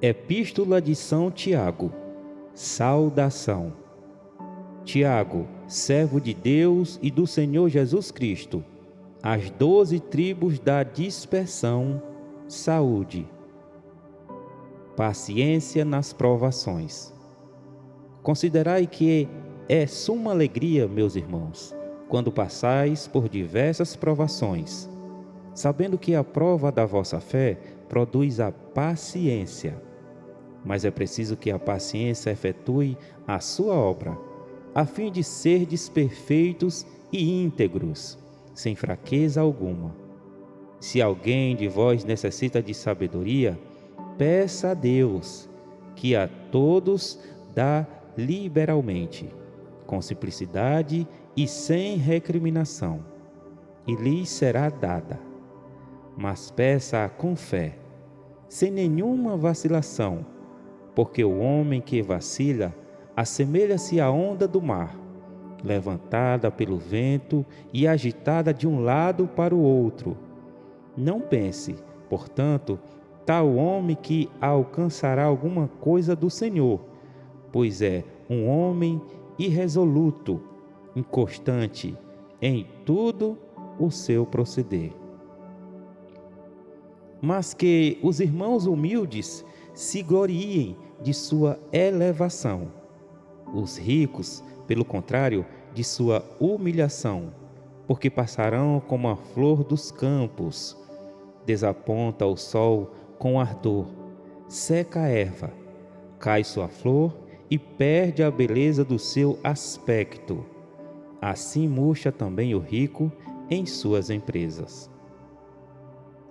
Epístola de São Tiago. Saudação. Tiago, servo de Deus e do Senhor Jesus Cristo, às 12 tribos da dispersão, saúde. Paciência nas provações. Considerai que é suma alegria, meus irmãos, quando passais por diversas provações, sabendo que a prova da vossa fé produz a paciência. Mas é preciso que a paciência efetue a sua obra, a fim de serdes perfeitos e íntegros, sem fraqueza alguma. Se alguém de vós necessita de sabedoria, peça a Deus, que a todos dá liberalmente, com simplicidade e sem recriminação, e lhes será dada. Mas peça-a com fé, sem nenhuma vacilação, porque o homem que vacila assemelha-se à onda do mar, levantada pelo vento e agitada de um lado para o outro. Não pense, portanto, tal homem que alcançará alguma coisa do Senhor, pois é um homem irresoluto, inconstante em tudo o seu proceder. Mas que os irmãos humildes se gloriem de sua elevação, os ricos, pelo contrário, de sua humilhação, porque passarão como a flor dos campos. Desaponta o sol com ardor, seca a erva, cai sua flor e perde a beleza do seu aspecto. Assim murcha também o rico em suas empresas.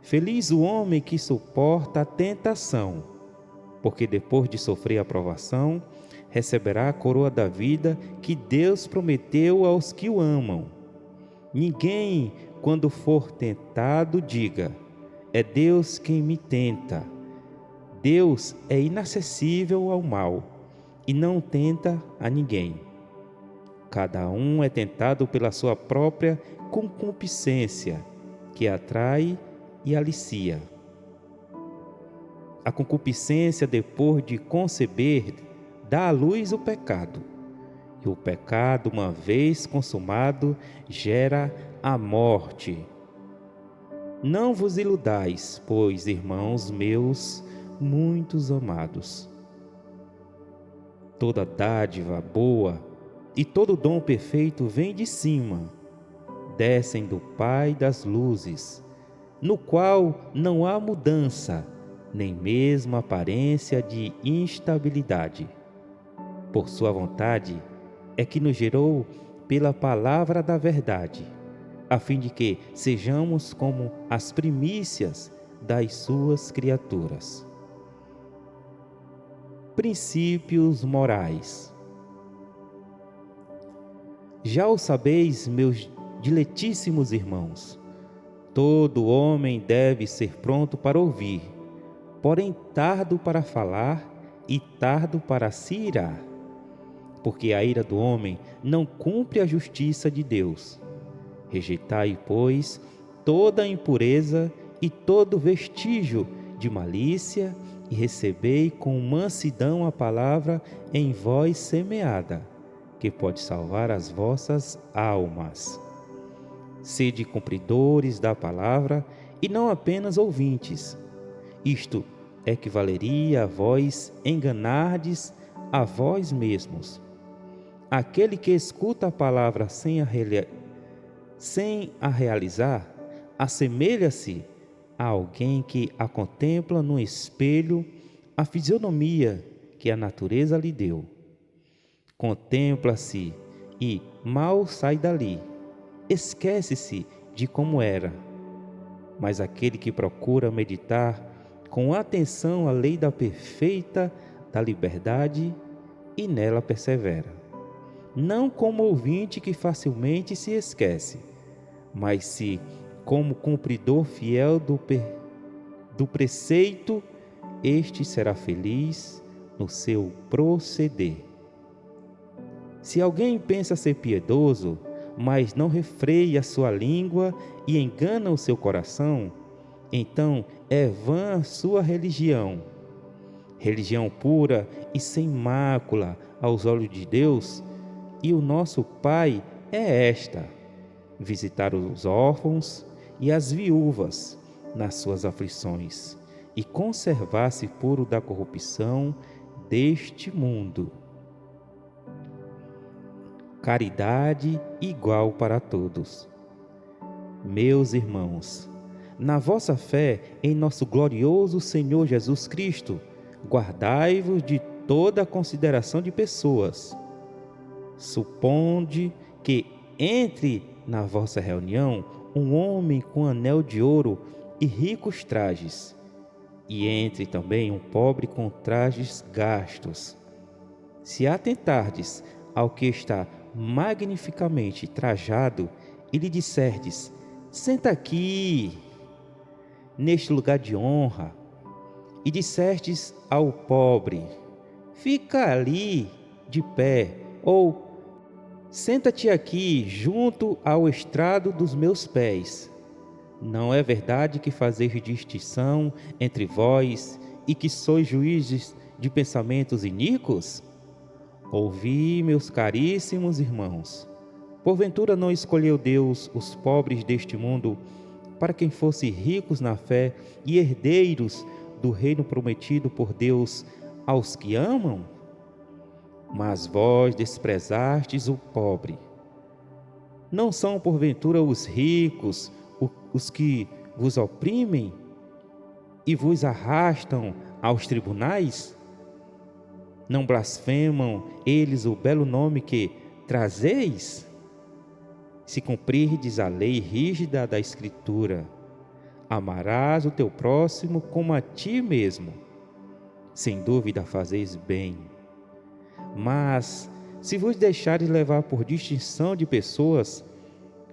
Feliz o homem que suporta a tentação, porque depois de sofrer a provação, receberá a coroa da vida que Deus prometeu aos que o amam. Ninguém, quando for tentado, diga: é Deus quem me tenta. Deus é inacessível ao mal e não tenta a ninguém. Cada um é tentado pela sua própria concupiscência, que atrai e alicia. A concupiscência, depois de conceber, dá à luz o pecado. E o pecado, uma vez consumado, gera a morte. Não vos iludais, pois, irmãos meus, muitos amados. Toda dádiva boa e todo dom perfeito vem de cima, descem do Pai das luzes, no qual não há mudança, nem mesmo aparência de instabilidade. Por sua vontade é que nos gerou pela palavra da verdade, a fim de que sejamos como as primícias das suas criaturas. Princípios morais. Já o sabeis, meus diletíssimos irmãos, todo homem deve ser pronto para ouvir, porém tardo para falar e tardo para se irar, porque a ira do homem não cumpre a justiça de Deus. Rejeitai, pois, toda impureza e todo vestígio de malícia, e recebei com mansidão a palavra em vós semeada, que pode salvar as vossas almas. Sede cumpridores da palavra e não apenas ouvintes. Isto equivaleria a vós enganardes a vós mesmos. Aquele que escuta a palavra sem a realizar, assemelha-se a alguém que a contempla no espelho a fisionomia que a natureza lhe deu. Contempla-se e mal sai dali, esquece-se de como era. Mas aquele que procura meditar com atenção a lei da perfeita da liberdade e nela persevera, não como ouvinte que facilmente se esquece, mas se como cumpridor fiel do preceito, este será feliz no seu proceder. Se alguém pensa ser piedoso, mas não refreia sua língua e engana o seu coração, então é vã a sua religião. religião pura e sem mácula aos olhos de Deus e o nosso Pai é esta: visitar os órfãos e as viúvas nas suas aflições e conservar-se puro da corrupção deste mundo. Caridade igual para todos. Meus irmãos, na vossa fé em nosso glorioso Senhor Jesus Cristo, guardai-vos de toda consideração de pessoas. Suponde que entre na vossa reunião um homem com anel de ouro e ricos trajes, e entre também um pobre com trajes gastos. Se atentardes ao que está magnificamente trajado e lhe disserdes: senta aqui, neste lugar de honra, e disserdes ao pobre: fica ali, de pé, ou senta-te aqui, junto ao estrado dos meus pés. Não é verdade que fazeis distinção entre vós e que sois juízes de pensamentos iníquos? Ouvi, meus caríssimos irmãos. Porventura não escolheu Deus os pobres deste mundo para que fossem ricos na fé e herdeiros do reino prometido por Deus aos que amam? Mas vós desprezastes o pobre. Não são porventura os ricos os que vos oprimem e vos arrastam aos tribunais? Não blasfemam eles o belo nome que trazeis? Se cumprirdes a lei rígida da Escritura, amarás o teu próximo como a ti mesmo. Sem dúvida fazeis bem. Mas, se vos deixares levar por distinção de pessoas,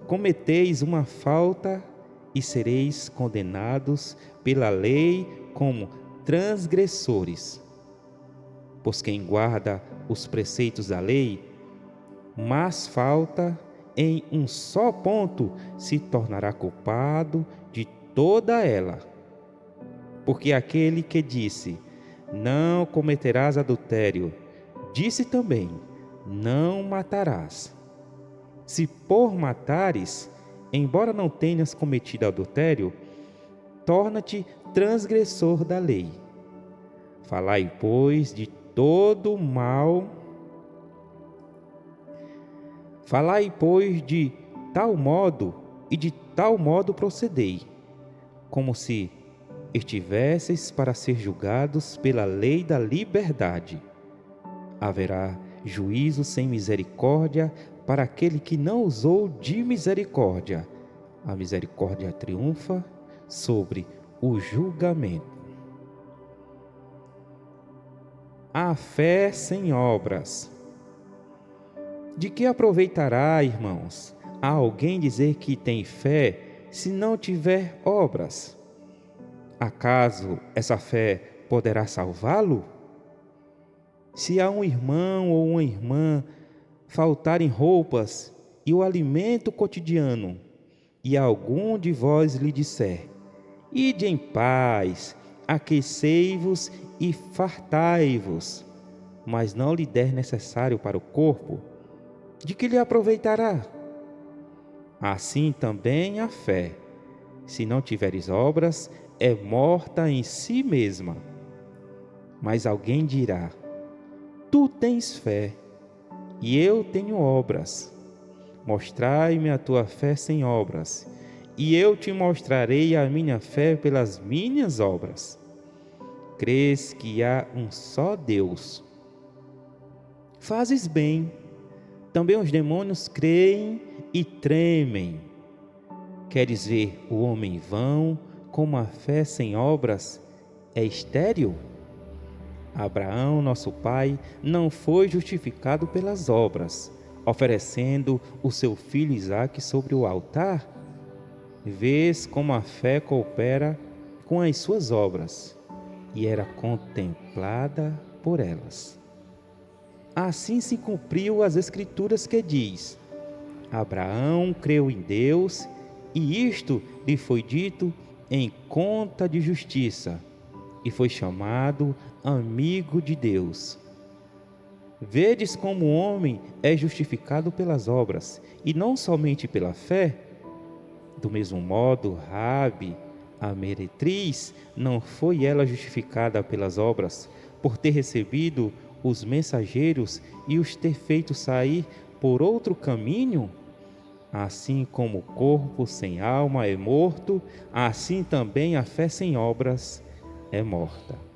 cometeis uma falta e sereis condenados pela lei como transgressores. Pois quem guarda os preceitos da lei, mas falta em um só ponto, se tornará culpado de toda ela. Porque aquele que disse: não cometerás adultério, disse também: não matarás. Se por matares, embora não tenhas cometido adultério, torna-te transgressor da lei. Falai, pois, de todo mal. Falai, pois, de tal modo e de tal modo procedei, como se estivesseis para ser julgados pela lei da liberdade. Haverá juízo sem misericórdia para aquele que não usou de misericórdia. A misericórdia triunfa sobre o julgamento. A fé sem obras. De que aproveitará, irmãos, a alguém dizer que tem fé se não tiver obras? Acaso essa fé poderá salvá-lo? Se a um irmão ou uma irmã faltarem roupas e o alimento cotidiano, e algum de vós lhe disser: ide em paz, aquecei-vos e fartai-vos, mas não lhe der necessário para o corpo, de que lhe aproveitará? Assim também a fé, se não tiveres obras, é morta em si mesma. Mas alguém dirá: tu tens fé, e eu tenho obras. Mostrai-me a tua fé sem obras, e eu te mostrarei a minha fé pelas minhas obras. Crês que há um só Deus? Fazes bem. Também os demônios creem e tremem. Queres ver o homem vão, como a fé sem obras é estéril? Abraão, nosso pai, não foi justificado pelas obras, oferecendo o seu filho Isaque sobre o altar? Vês como a fé coopera com as suas obras, e era contemplada por elas. Assim se cumpriu as Escrituras que diz: Abraão creu em Deus, e isto lhe foi dito em conta de justiça, e foi chamado amigo de Deus. Vedes como o homem é justificado pelas obras, e não somente pela fé? Do mesmo modo, Raabe, a meretriz, não foi ela justificada pelas obras, por ter recebido os mensageiros e os ter feito sair por outro caminho? Assim como o corpo sem alma é morto, assim também a fé sem obras é morta.